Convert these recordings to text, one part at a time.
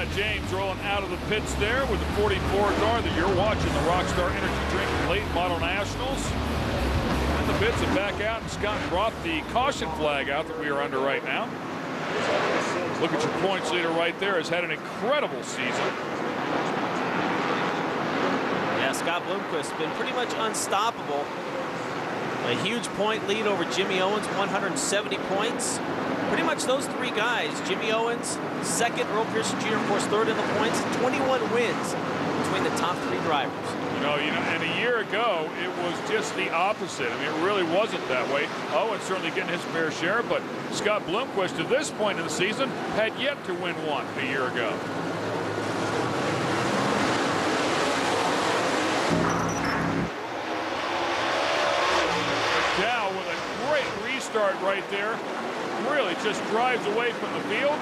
Scott James rolling out of the pits there with the 44 car that you're watching, the Rockstar Energy Drink Late Model Nationals. In the pits and back out, and Scott brought the caution flag out that we are under right now. Look at your points leader right there, has had an incredible season. Yeah, Scott Bloomquist has been pretty much unstoppable. A huge point lead over Jimmy Owens, 170 points. Pretty much those three guys, Jimmy Owens, second, Earl Pearson Jr., of course, third in the points, 21 wins between the top three drivers. And a year ago, it was just the opposite. I mean, it really wasn't that way. Owens certainly getting his fair share, but Scott Bloomquist, to this point in the season, had yet to win one a year ago. Dow with a great restart right there. Really just drives away from the field.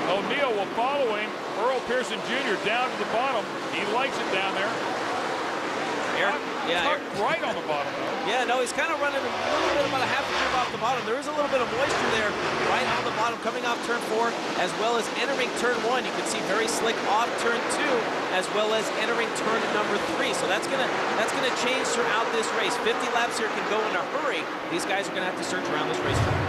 O'Neal will follow him. Earl Pearson Jr. down to the bottom. He likes it down there. Right on the bottom, though. Yeah, no, he's kind of running a little bit, about a half a gear off the bottom. There is a little bit of moisture there right on the bottom coming off turn 4, as well as entering turn 1. You can see very slick off turn 2, as well as entering turn number 3. So that's gonna change throughout this race. 50 laps here can go in a hurry. These guys are gonna have to search around this racetrack.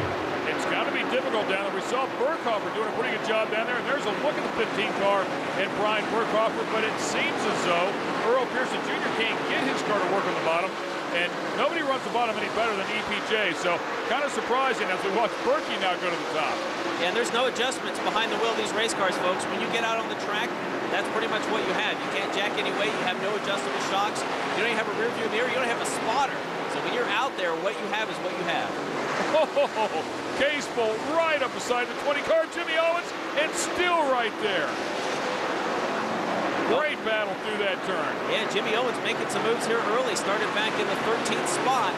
It's got to be difficult down there. We saw Burkhofer doing a pretty good job down there, and there's a look at the 15 car and Brian Burkhofer, but it seems as though Earl Pearson Jr. can't get his car to work on the bottom, and nobody runs the bottom any better than EPJ, so kind of surprising as we watch Berkey now go to the top. Yeah, and there's no adjustments behind the wheel of these race cars, folks. When you get out on the track, that's pretty much what you have. You can't jack any weight. You have no adjustable shocks. You don't even have a rear view mirror. You don't have a spotter. So when you're out there, what you have is what you have. Oh, Case Bolt right up beside the 20 car, Jimmy Owens, and still right there. Great battle through that turn. Yeah, Jimmy Owens making some moves here early. Started back in the 13th spot.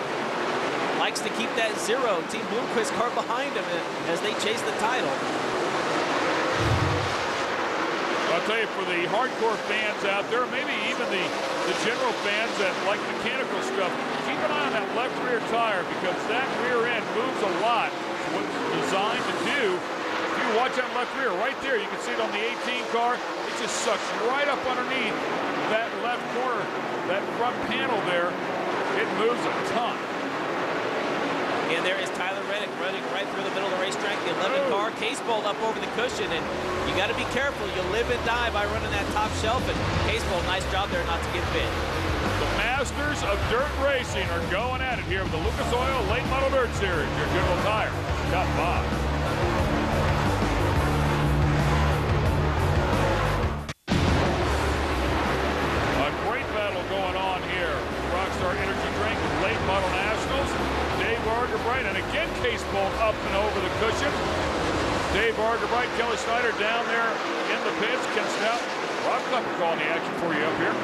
Likes to keep that 0. Team Bloomquist car behind him as they chase the title. I'll tell you, for the hardcore fans out there, maybe even the general fans that like mechanical stuff, keep an eye on that left rear tire, because that rear end moves a lot. What it's designed to do. If you watch that left rear right there, you can see it on the 18 car. It just sucks right up underneath that left corner, that front panel there. It moves a ton. And there is Tyler Reddick running right through the middle of the racetrack. The 11 car, Case Bolt up over the cushion, and you got to be careful. You live and die by running that top shelf, and Case Bolt, nice job there not to get bit. The masters of dirt racing are going at it here with the Lucas Oil Late Model Dirt Series. Your Goodwill Tire. Got Bob. A great battle going on here. Rockstar Energy Drink Late Model Nationals. Dave Argerbright, and again Case Bolt up and over the cushion. Dave Argerbright, Kelly Snyder down there in the pits. Ken Stout, Rob Klepper calling the action for you up here.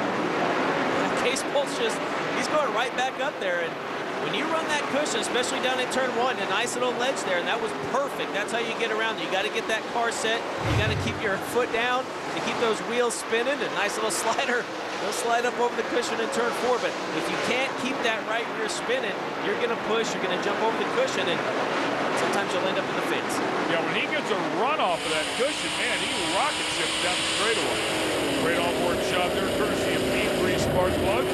Case Bolt's he's going right back up there, and when you run that cushion, especially down in turn 1, a nice little ledge there, and that was perfect. That's how you get around. You got to get that car set. You got to keep your foot down to keep those wheels spinning. A nice little slider. They'll slide up over the cushion in turn 4, but if you can't keep that right rear spinning, you're going to push, you're going to jump over the cushion, and sometimes you'll end up in the fence. Yeah, when he gets a run off of that cushion, man, he rocket ships down the straightaway. Great on-board shot there, courtesy of B3 Spark Plugs.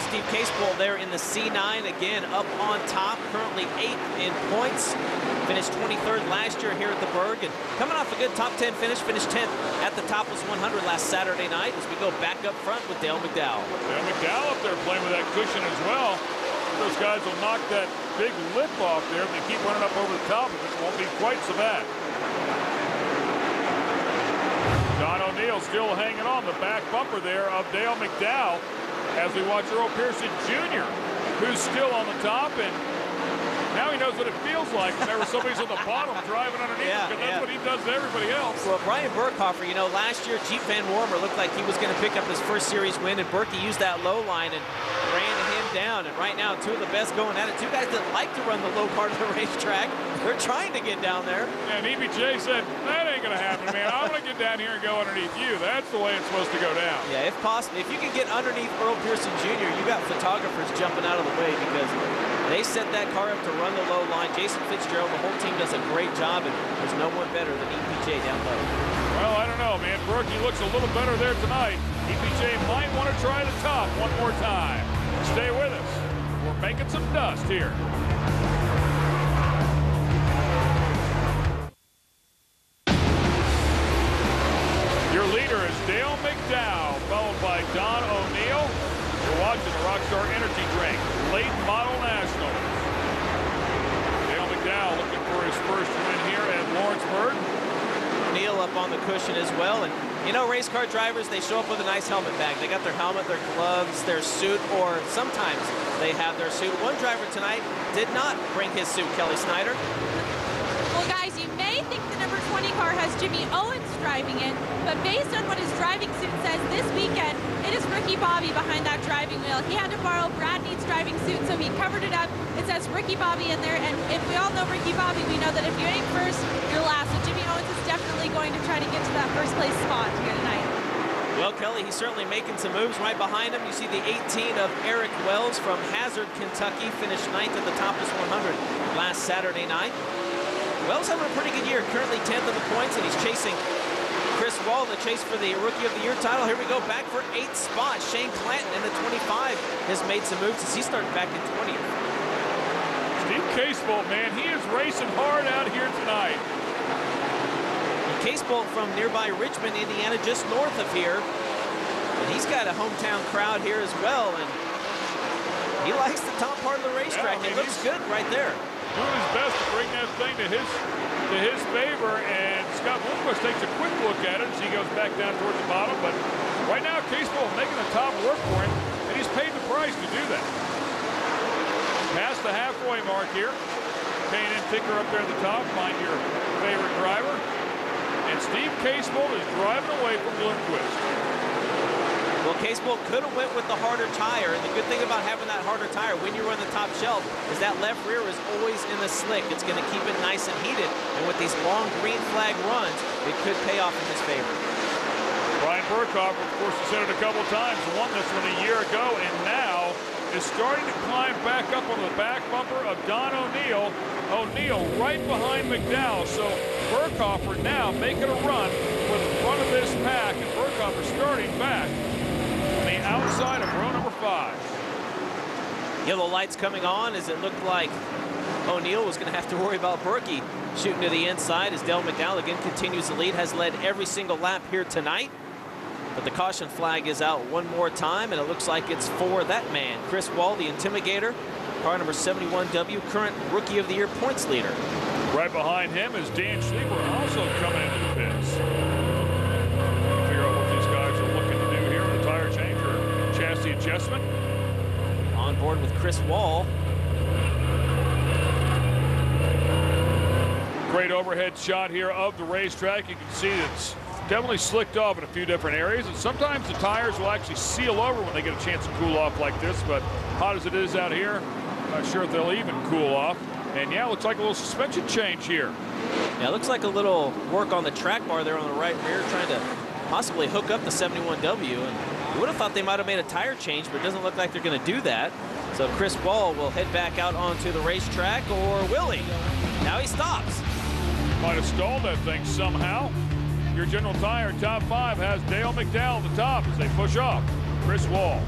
Steve Case Bolt there in the C9, again up on top, currently 8th in points. Finished 23rd last year here at the Berg, and coming off a good top 10 finish, finished 10th at the Topless 100 last Saturday night as we go back up front with Dale McDowell. Dale McDowell up there playing with that cushion as well. Those guys will knock that big lip off there if they keep running up over the top of it. It won't be quite so bad. Don O'Neal still hanging on the back bumper there of Dale McDowell as we watch Earl Pearson Jr., who's still on the top, and now he knows what it feels like whenever somebody's on the bottom driving underneath him, because that's what he does to everybody else. Well, Brian Burkhofer, you know, last year Jeep Van Wormer looked like he was going to pick up his first series win, and Berkey used that low line and ran him down. And right now, two of the best going at it. Two guys that like to run the low part of the racetrack. They're trying to get down there. And EBJ said, that ain't going to happen, man. I'm going to get down here and go underneath you. That's the way it's supposed to go down. Yeah, if possible. If you can get underneath Earl Pearson Jr., you got photographers jumping out of the way, because They set that car up to run the low line. Jason Fitzgerald, the whole team does a great job, and there's no one better than EPJ down low. Well, I don't know, man. Berkey looks a little better there tonight. EPJ might want to try the top one more time. Stay with us. We're making some dust here. Your leader is Dale McDowell, followed by Don O'Neill. You're watching the Rockstar Energy Drink Late Model Nationals. Dale McDowell looking for his first win here at Lawrenceburg. O'Neill up on the cushion as well. And you know, race car drivers, they show up with a nice helmet bag. They got their helmet, their gloves, their suit, or sometimes they have their suit. One driver tonight did not bring his suit, Kelly Snyder. Well, guys, you may think the number 20 car has Jimmy Owens driving it, but based on what his driving suit says this weekend, it is Ricky Bobby behind that driving wheel. He had to borrow Brad Neat's driving suit, so he covered it up. It says Ricky Bobby in there, and if we all know Ricky Bobby, we know that if you ain't first, you're last. So Jimmy Owens is definitely going to try to get to that first place spot here tonight. Well, Kelly, he's certainly making some moves. Right behind him, you see the 18 of Eric Wells from Hazard, Kentucky, finished 9th at the Topless 100 last Saturday night. Wells having a pretty good year, currently 10th in the points, and he's chasing Chris Wall in the chase for the Rookie of the Year title. Here we go, back for 8th spot. Shane Clanton in the 25 has made some moves as he started back in 20th. Steve Casebolt, man, he is racing hard out here tonight. Casebolt from nearby Richmond, Indiana, just north of here. And he's got a hometown crowd here as well, and he likes the top part of the racetrack. Yeah, I mean, it looks good right there. Doing his best to bring that thing to his favor, and Scott Bloomquist takes a quick look at it as he goes back down towards the bottom. But right now, Casebolt making the top work for him, and he's paid the price to do that. Past the halfway mark here. Kane and Tinker up there at the top. Find your favorite driver. And Steve Casebolt is driving away from Bloomquist. Well, Casebolt could have went with the harder tire, and the good thing about having that harder tire when you're on the top shelf is that left rear is always in the slick. It's going to keep it nice and heated, and with these long green flag runs, it could pay off in his favor. Brian Burkhoff, of course, has said it a couple times, won this one a year ago, and now is starting to climb back up on the back bumper of Don O'Neill. O'Neill right behind McDowell, so Burkhoff now making a run for the front of this pack, and Burkhoff starting back on the outside of row number 5. Yellow lights coming on as it looked like O'Neill was going to have to worry about Berkey shooting to the inside as Dale McDowell again continues the lead, has led every single lap here tonight. But the caution flag is out one more time, and it looks like it's for that man, Chris Wall, the Intimidator, car number 71W, current Rookie of the Year points leader. Right behind him is Dan Schlieber, also coming into the pits. Figure out what these guys are looking to do here with a tire change or chassis adjustment. On board with Chris Wall. Great overhead shot here of the racetrack. You can see it's definitely slicked off in a few different areas, and sometimes the tires will actually seal over when they get a chance to cool off like this, but hot as it is out here, I'm not sure if they'll even cool off. And yeah, looks like a little suspension change here. Yeah, it looks like a little work on the track bar there on the right rear, trying to possibly hook up the 71W. And you would have thought they might have made a tire change, but it doesn't look like they're going to do that. So Chris Wall will head back out onto the racetrack, or will he? Now he stops. Might have stalled that thing somehow. Your General Tire top 5 has Dale McDowell at the top as they push off Chris Wall.